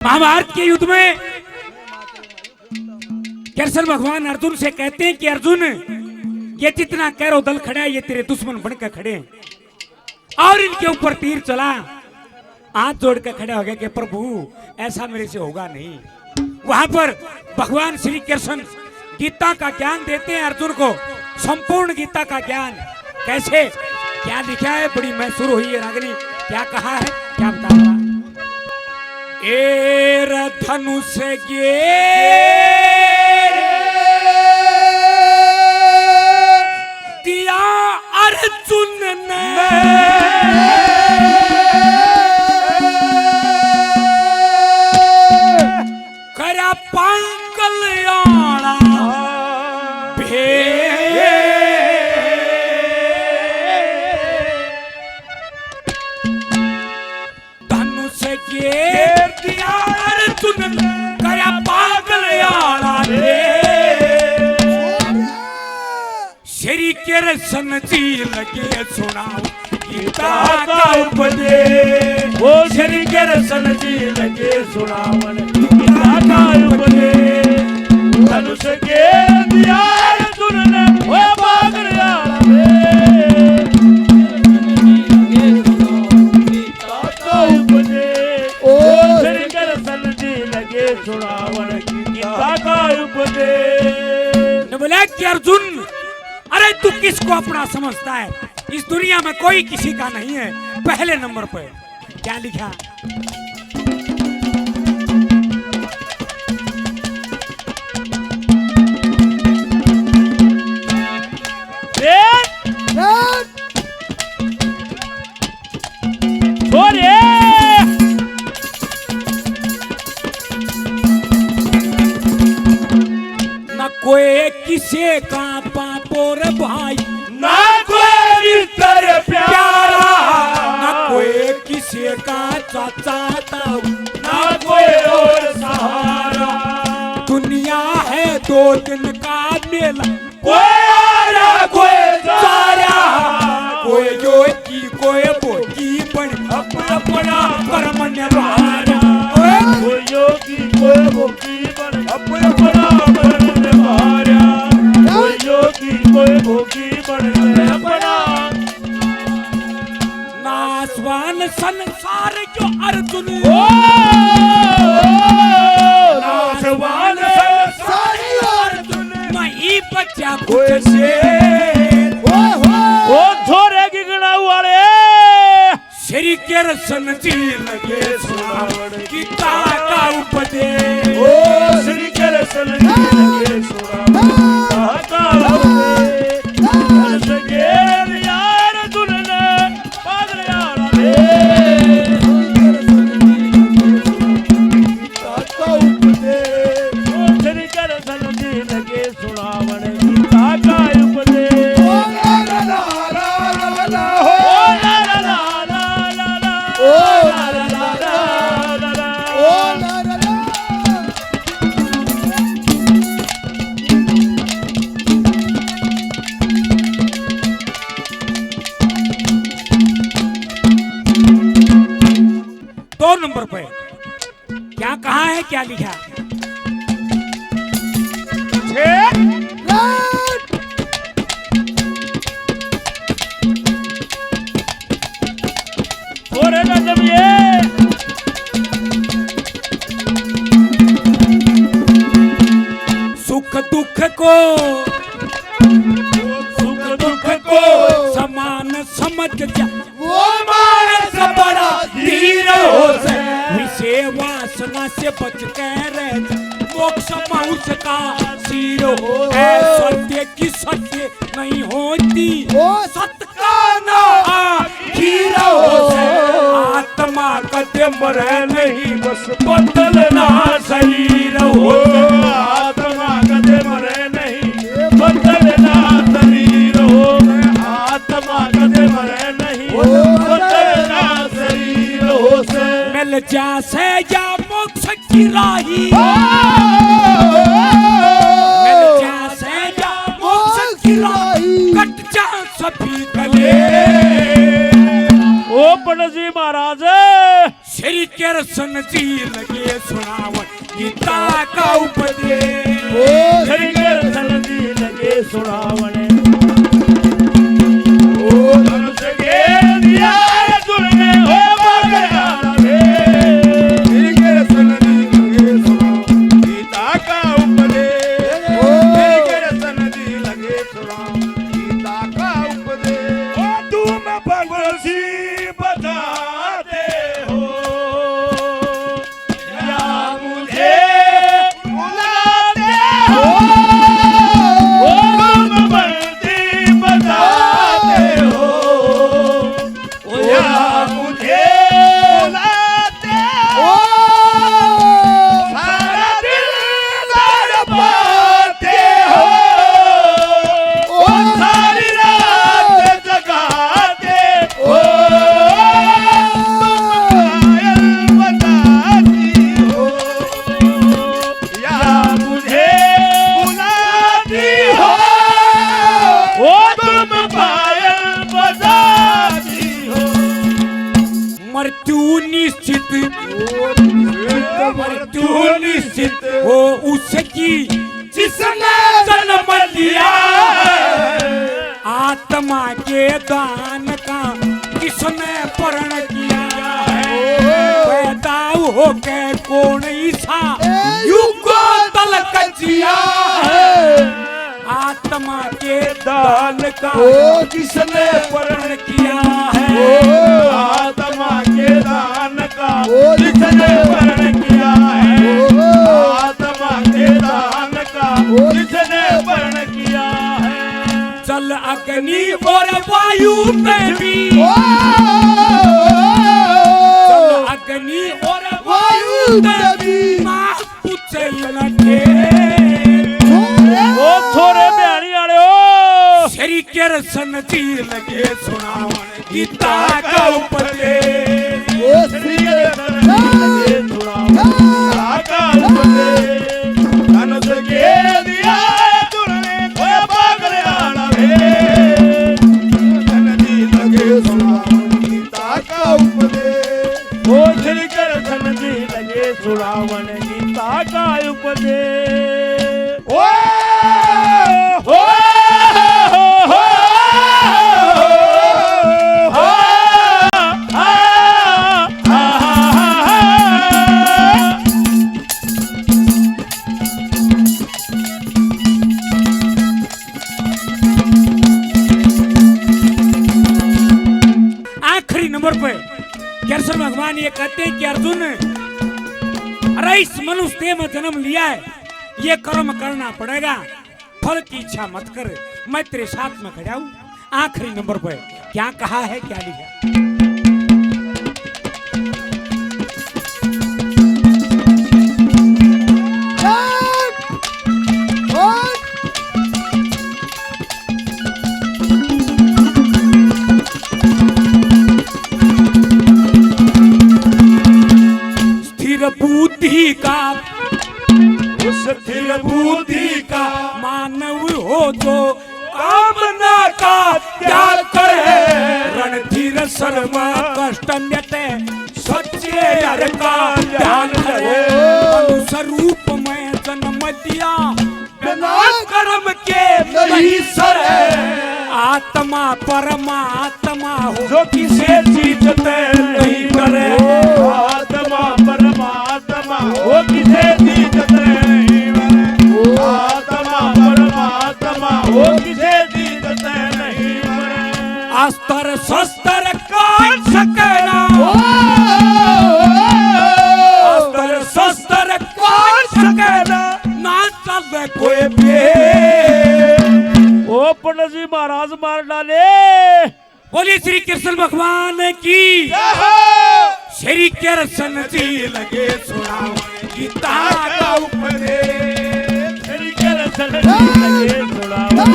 महाभारत के युद्ध में कृष्ण भगवान अर्जुन से कहते हैं कि अर्जुन, ये जितना कैरो दल खड़ा है ये तेरे दुश्मन बनकर खड़े हैं, और इनके ऊपर तीर चला। हाथ जोड़कर खड़े हो गए कि प्रभु ऐसा मेरे से होगा नहीं। वहां पर भगवान श्री कृष्ण गीता का ज्ञान देते हैं अर्जुन को, संपूर्ण गीता का ज्ञान। कैसे, क्या लिखा है, बड़ी मैसूर हुई है रागिनी, क्या कहा है, क्या बता रहा। एर धनुष गे दिया अर्जुन ने, करा पांगलियाना धनुष गे दिया अर्जुन करा पागलियाना श्री कृष्ण जी लगे सुनाओ गीता का उपदेश। वो श्री कृष्ण जी लगे सुनावन गीता का उपदेश। धनुष के दिया अर्जुन ने वो पागलियाना गीता का उपदेश। ओ श्री कृष्ण जी लगे सुनावन गीता का उपदेश। ने बोला कि अर्जुन, अरे तू किसको अपना समझता है, इस दुनिया में कोई किसी का नहीं है। पहले नंबर पे क्या लिखा, न कोई किसे का पापोर भाई, ना कोई रिश्ता प्यारा, न कोई किसे का चाचा ताऊ, ना कोई और सहारा। दुनिया है दो दिन का मेला, कोई आरा कोई जारा, कोई योगी कोई भोगी बन अपना कर्म निभारा। कोई योगी कोई भोगी बन अपना कर्म निभारा। कोई योगी कोई भोगी बन अपना नासवान संसार जो अर्जुन, नासवान संसार अर्जुन नहीं बचा कुछ से। वो छोरे की गणाऊ वाले श्री कृष्ण जी लगे सुनावन गीता का उपदेश। ओ श्री कृष्ण जी लगे सुनावन गीता का उपदेश। धनुष के दिया अर्जुन ने पागलियाना गीता का उपदेश। ओ श्री कृष्ण जी लगे सुनावन गीता का उपदेश। दो नंबर पे क्या कहा है, क्या लिखा, और जब ये सुख दुख को समान समझ जा, वो मानस बड़ा धीर हो से, विषय वासना से बच कर रह जा, मोक्ष माउस का सिर हो। सत्य की सत्य नहीं होती, सत्य का ना आखिर हो से। आत्मा कदे मरे नहीं बस बदलना शरीर हो। आत्मा कदे मरे नहीं बदलना शरीर हो। आत्मा कदे मरे नहीं बदलना शरीर हो से। मिल जा से या मोक्ष की राही, मिल जा से या मोक्ष की राही, कट जा सभी गले। ओ पंडित जी महाराज श्री के कृष्ण जी लगे सुनावन गीता का उपदेश। श्री कृष्ण जी लगे सुनावन धनुष के दिया तुरने हो बागयाला रे। श्री कृष्ण जी लगे सुनावन गीता का उपदेश। श्री कृष्ण जी लगे सुनावन गीता का उपदेश। तुम भगवान सी बताते हो या मुझे बुलाते हो। तुम बंसी बताते हो या मुझे बुलाते हो। सारा दिल तड़पाते हो सारी रात जगाते हो। तुम बताती हो या मुझे बुलाती हो। तुम पायल बजाती हो। मृत्यु निश्चित मृत्यु निश्चित हो उसकी जिसने जन्म लिया है। आत्मा के दान का किसने प्रण किया है। पैदा हो के कौन ईसा युगो तलक जिया है। आत्मा के दान का किसने प्रण किया है। आत्मा के दान का जिसने वर्ण किया है। आत्मा के दान का जिसने वर्ण किया है। जल अग्नि और वायु में भी जल अग्नि और वायु में भी मां पूछे लगे। ओ छोरे बिहारी वाले ओ श्री कृष्ण जी लगे सुनावन गीता का उपदेश। श्री कृष्ण जी लगे सुनावन गीता का उपदेश। धनुष के दिया तुरने कोई बागयाला रे। कृष्ण जी लगे सुनावन गीता का उपदेश। ओ श्री कृष्ण जी लगे सुनावन गीता का उपदेश। ओ हो आखिरी नंबर पे कृष्ण भगवान ये कहते हैं कि अर्जुन अरे इस मनुष्य देह में जन्म लिया है ये कर्म करना पड़ेगा। फल की इच्छा मत कर मैं तेरे साथ में खड़ा हूँ। आखिरी नंबर पे क्या कहा है क्या लिखा। स्थिर बुद्धि का उस स्थिर बुद्धि का मानव हो जो कामना का त्याग करे। रणधीर शर्मा कष्ट मिटे सच्चे हर का ध्यान करे। मनुष्य रूप में जन्म दिया बिना कर्म के नहीं सरे। आत्मा परमात्मा हो जो किसे जीतते नहीं करे। आत्मा परमात्मा वो किसे जीतते नहीं मरे। आत्मा परमात्मा वो किसे जीतते नहीं मरे। अस्त्र शस्त्र काट सकेना। अस्त्र शस्त्र काट सकेना ना चल कोई भी। ओ पंडित जी महाराज मार डाले। बोलिए श्री कृष्ण भगवान की। श्री कृष्ण जी लगे सुनावन गीता का उपदेश। श्री कृष्ण जी लगे सुनावन